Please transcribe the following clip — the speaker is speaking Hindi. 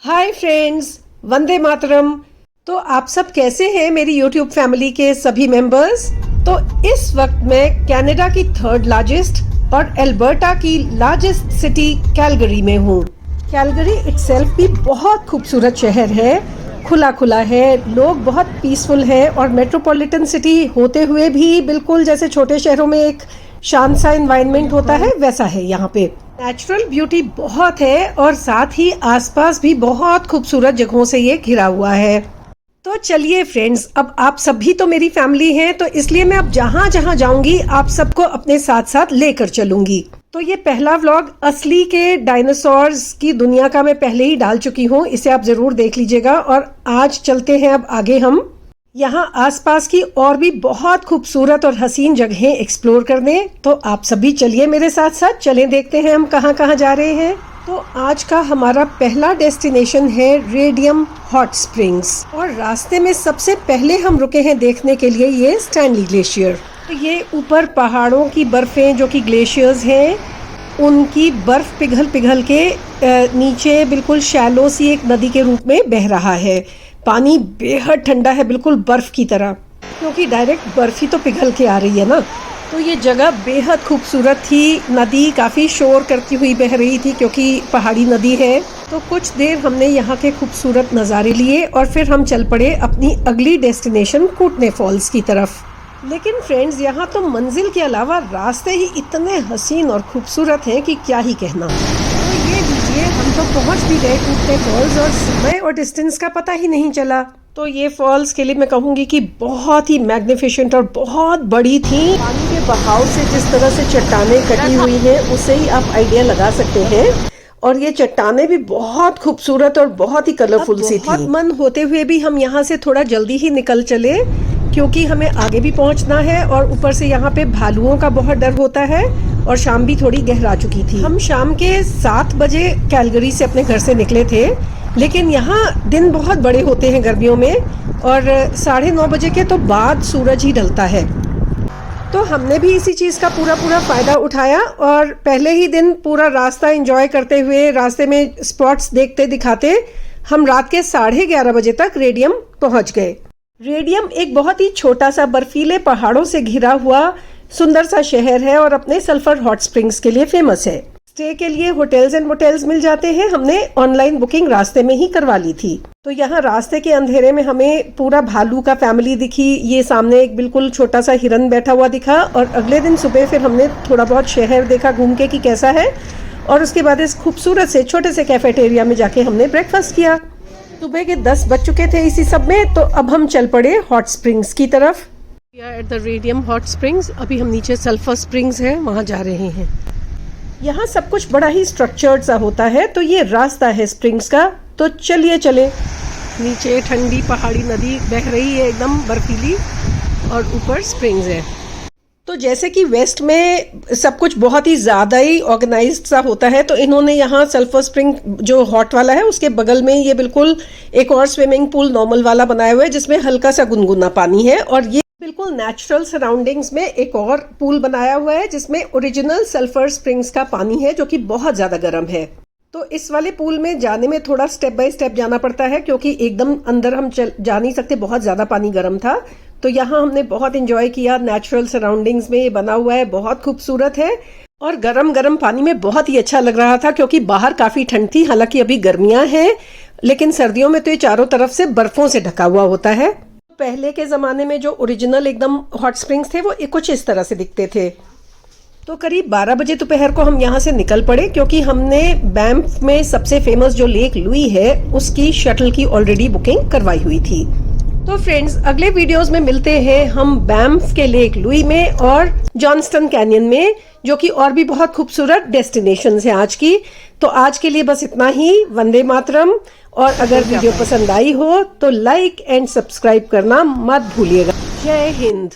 Hi friends, Vande Mataram. तो आप सब कैसे हैं मेरी यूट्यूब फैमिली के सभी मेंबर्स। तो इस वक्त मैं कनाडा की थर्ड लार्जेस्ट और एल्बर्टा की लार्जेस्ट सिटी कैलगरी में हूँ। कैलगरी इटसेल्फ भी बहुत खूबसूरत शहर है, खुला खुला है, लोग बहुत पीसफुल है और मेट्रोपॉलिटन सिटी होते हुए भी बिल्कुल जैसे छोटे शहरों में एक शांत सा एनवायरनमेंट होता है वैसा है यहाँ पे। नेचुरल ब्यूटी बहुत है और साथ ही आसपास भी बहुत खूबसूरत जगहों से ये घिरा हुआ है। तो चलिए फ्रेंड्स, अब आप सब भी तो मेरी फैमिली हैं, तो इसलिए मैं अब जहाँ जहाँ जाऊंगी आप सबको अपने साथ साथ लेकर चलूंगी। तो ये पहला व्लॉग असली के डायनासोर्स की दुनिया का मैं पहले ही डाल चुकी हूँ, इसे आप जरूर देख लीजिएगा। और आज चलते हैं अब आगे हम यहाँ आसपास की और भी बहुत खूबसूरत और हसीन जगहें एक्सप्लोर करने। तो आप सभी चलिए मेरे साथ साथ, चलें देखते हैं हम कहाँ कहाँ जा रहे हैं। तो आज का हमारा पहला डेस्टिनेशन है रेडियम हॉट स्प्रिंग्स और रास्ते में सबसे पहले हम रुके हैं देखने के लिए ये स्टैनली ग्लेशियर। तो ये ऊपर पहाड़ों की बर्फें जो कि ग्लेशियर्स हैं, उनकी बर्फ पिघल पिघल के नीचे बिल्कुल शैलो सी एक नदी के रूप में बह रहा है। पानी बेहद ठंडा है, बिल्कुल बर्फ की तरह, क्योंकि डायरेक्ट बर्फ ही तो पिघल के आ रही है ना। तो ये जगह बेहद खूबसूरत थी। नदी काफ़ी शोर करती हुई बह रही थी क्योंकि पहाड़ी नदी है। तो कुछ देर हमने यहाँ के खूबसूरत नज़ारे लिए और फिर हम चल पड़े अपनी अगली डेस्टिनेशन कूटने फॉल्स की तरफ। लेकिन फ्रेंड्स, यहाँ तो मंजिल के अलावा रास्ते ही इतने हसीन और खूबसूरत हैं कि क्या ही कहना। तो ये लीजिए, हम तो पहुँच भी गए कूटने फॉल्स और समय और डिस्टेंस का पता ही नहीं चला। तो ये फॉल्स के लिए मैं कहूँगी कि बहुत ही मैग्निफिसेंट और बहुत बड़ी थी। पानी के बहाव से जिस तरह से चट्टानें कटी हुई हैं उससे ही आप आइडिया लगा सकते हैं। और ये चट्टानें भी बहुत खूबसूरत और बहुत ही कलरफुल सी थी। बहुत मन होते हुए भी हम यहाँ से थोड़ा जल्दी ही निकल चले क्योंकि हमें आगे भी पहुँचना है और ऊपर से यहाँ पे भालुओं का बहुत डर होता है और शाम भी थोड़ी गहरा चुकी थी। हम शाम के 7 बजे कैलगरी से अपने घर से निकले थे, लेकिन यहाँ दिन बहुत बड़े होते हैं गर्मियों में और 9:30 बजे के तो बाद सूरज ही ढलता है। तो हमने भी इसी चीज़ का पूरा फ़ायदा उठाया और पहले ही दिन पूरा रास्ता एंजॉय करते हुए रास्ते में स्पॉट्स देखते दिखाते हम रात के 11:30 बजे तक रेडियम पहुँच गए। रेडियम एक बहुत ही छोटा सा बर्फीले पहाड़ों से घिरा हुआ सुंदर सा शहर है और अपने सल्फर हॉट स्प्रिंग्स के लिए फेमस है। स्टे के लिए होटल्स एंड मोटेल्स मिल जाते हैं। हमने ऑनलाइन बुकिंग रास्ते में ही करवा ली थी। तो यहाँ रास्ते के अंधेरे में हमें पूरा भालू का फैमिली दिखी। ये सामने एक बिल्कुल छोटा सा हिरन बैठा हुआ दिखा। और अगले दिन सुबह फिर हमने थोड़ा बहुत शहर देखा घूम के कि कैसा है, और उसके बाद इस खूबसूरत से छोटे से कैफेटेरिया में जाके हमने ब्रेकफास्ट किया। सुबह के 10 बज चुके थे इसी सब में। तो अब हम चल पड़े हॉट स्प्रिंग्स की तरफ। At the radium hot springs. अभी हम नीचे सल्फर स्प्रिंग्स हैं, वहाँ जा रहे हैं। यहाँ सब कुछ बड़ा ही स्ट्रक्चर्ड सा होता है। तो ये रास्ता है स्प्रिंग्स का, तो चलिए चले। नीचे ठंडी पहाड़ी नदी बह रही है एकदम बर्फीली और ऊपर स्प्रिंग्स है। तो जैसे कि वेस्ट में सब कुछ बहुत ही ज़्यादा ही ऑर्गेनाइज्ड सा होता है, तो इन्होंने यहाँ सल्फर स्प्रिंग जो हॉट वाला है उसके बगल में ये बिल्कुल एक और स्विमिंग पूल नॉर्मल वाला बनाया हुआ है जिसमें हल्का सा गुनगुना पानी है। और ये बिल्कुल नेचुरल सराउंडिंग्स में एक और पूल बनाया हुआ है जिसमें ओरिजिनल सल्फर स्प्रिंग्स का पानी है जो कि बहुत ज़्यादा गर्म है। तो इस वाले पूल में जाने में थोड़ा स्टेप बाय स्टेप जाना पड़ता है क्योंकि एकदम अंदर हम जा नहीं सकते, बहुत ज़्यादा पानी गर्म था। तो यहाँ हमने बहुत एंजॉय किया। नेचुरल सराउंडिंग्स में ये बना हुआ है, बहुत खूबसूरत है और गरम गरम पानी में बहुत ही अच्छा लग रहा था क्योंकि बाहर काफ़ी ठंड थी। हालांकि अभी गर्मियाँ हैं, लेकिन सर्दियों में तो ये चारों तरफ से बर्फों से ढका हुआ होता है। पहले के ज़माने में जो ओरिजिनल एकदम हॉट स्प्रिंग्स थे वो कुछ इस तरह से दिखते थे। तो करीब 12 बजे दोपहर को हम यहाँ से निकल पड़े क्योंकि हमने बैंफ में सबसे फेमस जो लेक लुई है उसकी शटल की ऑलरेडी बुकिंग करवाई हुई थी। तो फ्रेंड्स, अगले वीडियोस में मिलते हैं हम बैंफ के लेक लुई में और जॉनस्टन कैनियन में, जो कि और भी बहुत खूबसूरत डेस्टिनेशंस हैं आज की। तो आज के लिए बस इतना ही। वंदे मातरम। और अगर वीडियो पसंद आई हो तो लाइक एंड सब्सक्राइब करना मत भूलिएगा। जय हिंद।